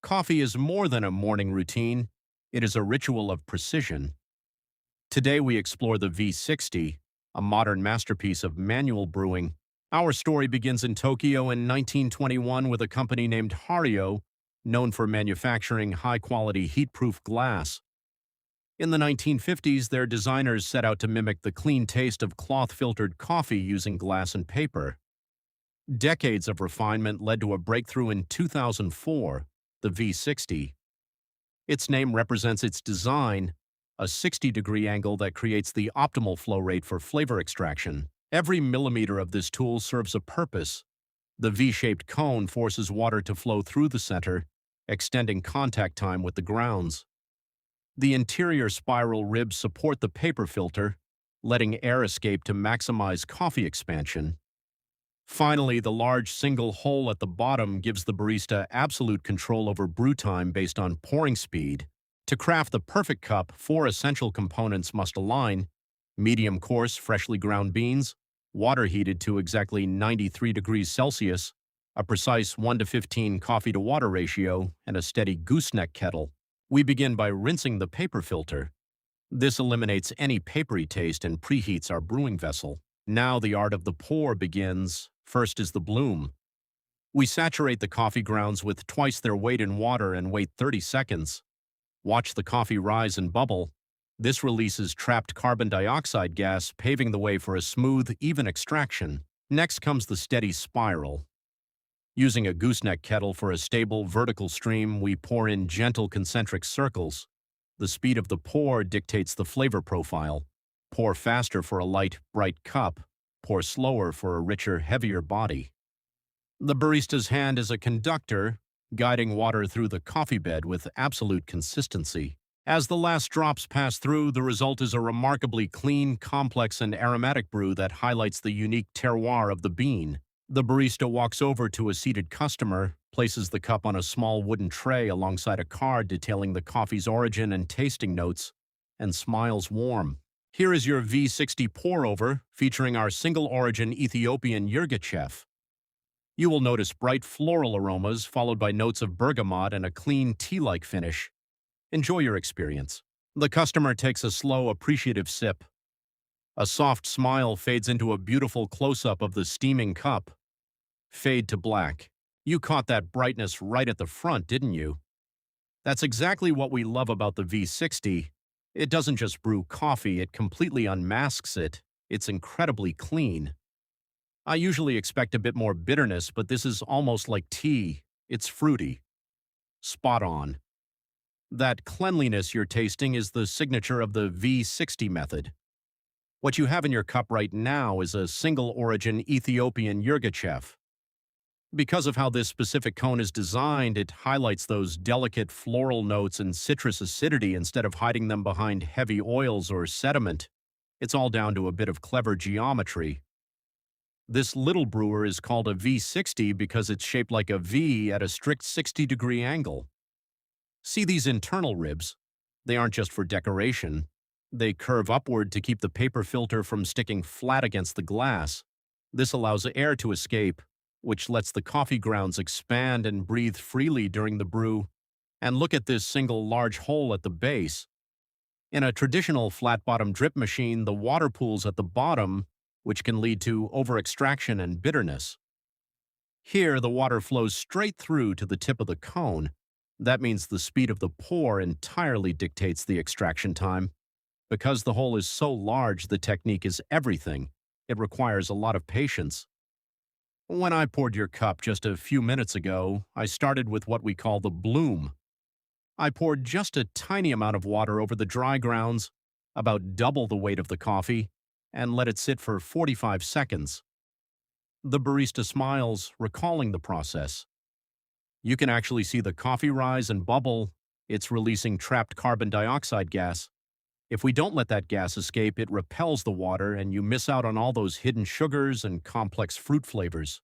Coffee is more than a morning routine, it is a ritual of precision. Today we explore the V60, a modern masterpiece of manual brewing. Our story begins in Tokyo in 1921 with a company named Hario, known for manufacturing high-quality heat-proof glass. In the 1950s, their designers set out to mimic the clean taste of cloth-filtered coffee using glass and paper. Decades of refinement led to a breakthrough in 2004, the V60. Its name represents its design, a 60-degree angle that creates the optimal flow rate for flavor extraction. Every millimeter of this tool serves a purpose. The V-shaped cone forces water to flow through the center, extending contact time with the grounds. The interior spiral ribs support the paper filter, letting air escape to maximize coffee expansion. Finally, the large single hole at the bottom gives the barista absolute control over brew time based on pouring speed. To craft the perfect cup, four essential components must align: medium coarse, freshly ground beans, water heated to exactly 93 degrees Celsius, a precise 1:15 coffee-to-water ratio, and a steady gooseneck kettle. We begin by rinsing the paper filter. This eliminates any papery taste and preheats our brewing vessel. Now the art of the pour begins. First is the bloom. We saturate the coffee grounds with twice their weight in water and wait 30 seconds. Watch the coffee rise and bubble. This releases trapped carbon dioxide gas, paving the way for a smooth, even extraction. Next comes the steady spiral. Using a gooseneck kettle for a stable, vertical stream, we pour in gentle concentric circles. The speed of the pour dictates the flavor profile. Pour faster for a light, bright cup. Pour slower for a richer, heavier body. The barista's hand is a conductor, guiding water through the coffee bed with absolute consistency. As the last drops pass through, the result is a remarkably clean, complex, and aromatic brew that highlights the unique terroir of the bean. The barista walks over to a seated customer, places the cup on a small wooden tray alongside a card detailing the coffee's origin and tasting notes, and smiles warm. Here is your V60 pour-over, featuring our single-origin Ethiopian Yirgacheffe. You will notice bright floral aromas followed by notes of bergamot and a clean tea-like finish. Enjoy your experience. The customer takes a slow, appreciative sip. A soft smile fades into a beautiful close-up of the steaming cup. Fade to black. You caught that brightness right at the front, didn't you? That's exactly what we love about the V60. It doesn't just brew coffee, it completely unmasks it. It's incredibly clean. I usually expect a bit more bitterness, but this is almost like tea. It's fruity. Spot on. That cleanliness you're tasting is the signature of the V60 method. What you have in your cup right now is a single-origin Ethiopian Yirgacheffe. Because of how this specific cone is designed, it highlights those delicate floral notes and citrus acidity instead of hiding them behind heavy oils or sediment. It's all down to a bit of clever geometry. This little brewer is called a V60 because it's shaped like a V at a strict 60-degree angle. See these internal ribs? They aren't just for decoration. They curve upward to keep the paper filter from sticking flat against the glass. This allows air to escape, which lets the coffee grounds expand and breathe freely during the brew. And look at this single large hole at the base. In a traditional flat-bottom drip machine, the water pools at the bottom, which can lead to over-extraction and bitterness. Here, the water flows straight through to the tip of the cone. That means the speed of the pour entirely dictates the extraction time. Because the hole is so large, the technique is everything. It requires a lot of patience. When I poured your cup just a few minutes ago, I started with what we call the bloom. I poured just a tiny amount of water over the dry grounds, about double the weight of the coffee, and let it sit for 45 seconds. The barista smiles, recalling the process. You can actually see the coffee rise and bubble. It's releasing trapped carbon dioxide gas. If we don't let that gas escape, it repels the water and you miss out on all those hidden sugars and complex fruit flavors.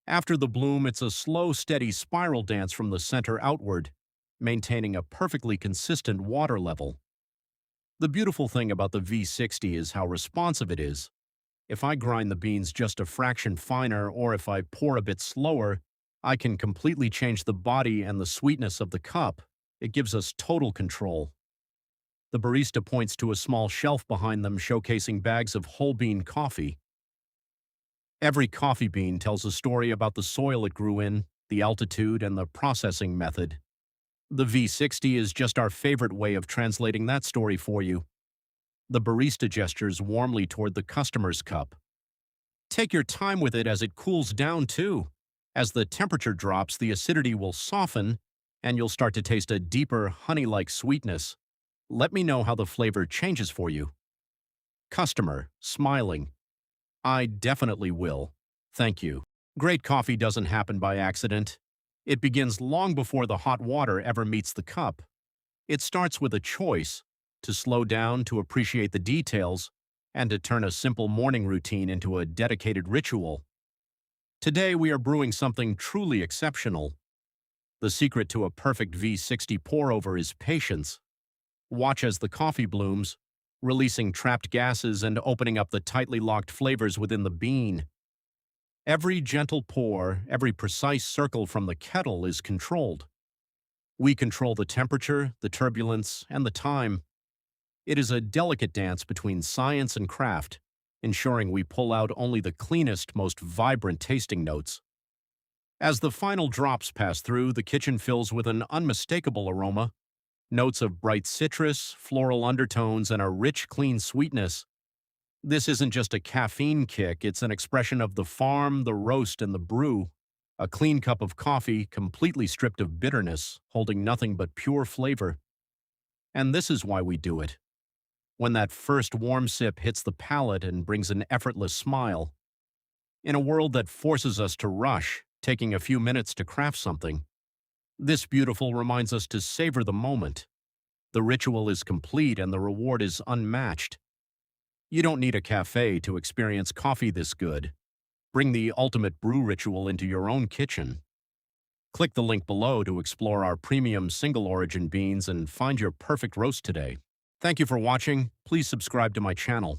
After the bloom, it's a slow, steady spiral dance from the center outward, maintaining a perfectly consistent water level. The beautiful thing about the V60 is how responsive it is. If I grind the beans just a fraction finer or if I pour a bit slower, I can completely change the body and the sweetness of the cup. It gives us total control. The barista points to a small shelf behind them showcasing bags of whole bean coffee. Every coffee bean tells a story about the soil it grew in, the altitude, and the processing method. The V60 is just our favorite way of translating that story for you. The barista gestures warmly toward the customer's cup. Take your time with it as it cools down too. As the temperature drops, the acidity will soften, and you'll start to taste a deeper, honey-like sweetness. Let me know how the flavor changes for you. Customer, smiling. I definitely will. Thank you. Great coffee doesn't happen by accident. It begins long before the hot water ever meets the cup. It starts with a choice to slow down, to appreciate the details, and to turn a simple morning routine into a dedicated ritual. Today we are brewing something truly exceptional. The secret to a perfect V60 pour-over is patience. Watch as the coffee blooms, releasing trapped gases and opening up the tightly locked flavors within the bean. Every gentle pour, every precise circle from the kettle is controlled. We control the temperature, the turbulence, and the time. It is a delicate dance between science and craft, ensuring we pull out only the cleanest, most vibrant tasting notes. As the final drops pass through, the kitchen fills with an unmistakable aroma, notes of bright citrus, floral undertones, and a rich, clean sweetness. This isn't just a caffeine kick, it's an expression of the farm, the roast, and the brew. A clean cup of coffee, completely stripped of bitterness, holding nothing but pure flavor. And this is why we do it. When that first warm sip hits the palate and brings an effortless smile. In a world that forces us to rush, taking a few minutes to craft something, this beautiful reminds us to savor the moment. The ritual is complete and the reward is unmatched. You don't need a cafe to experience coffee this good. Bring the ultimate brew ritual into your own kitchen. Click the link below to explore our premium single-origin beans and find your perfect roast today. Thank you for watching. Please subscribe to my channel.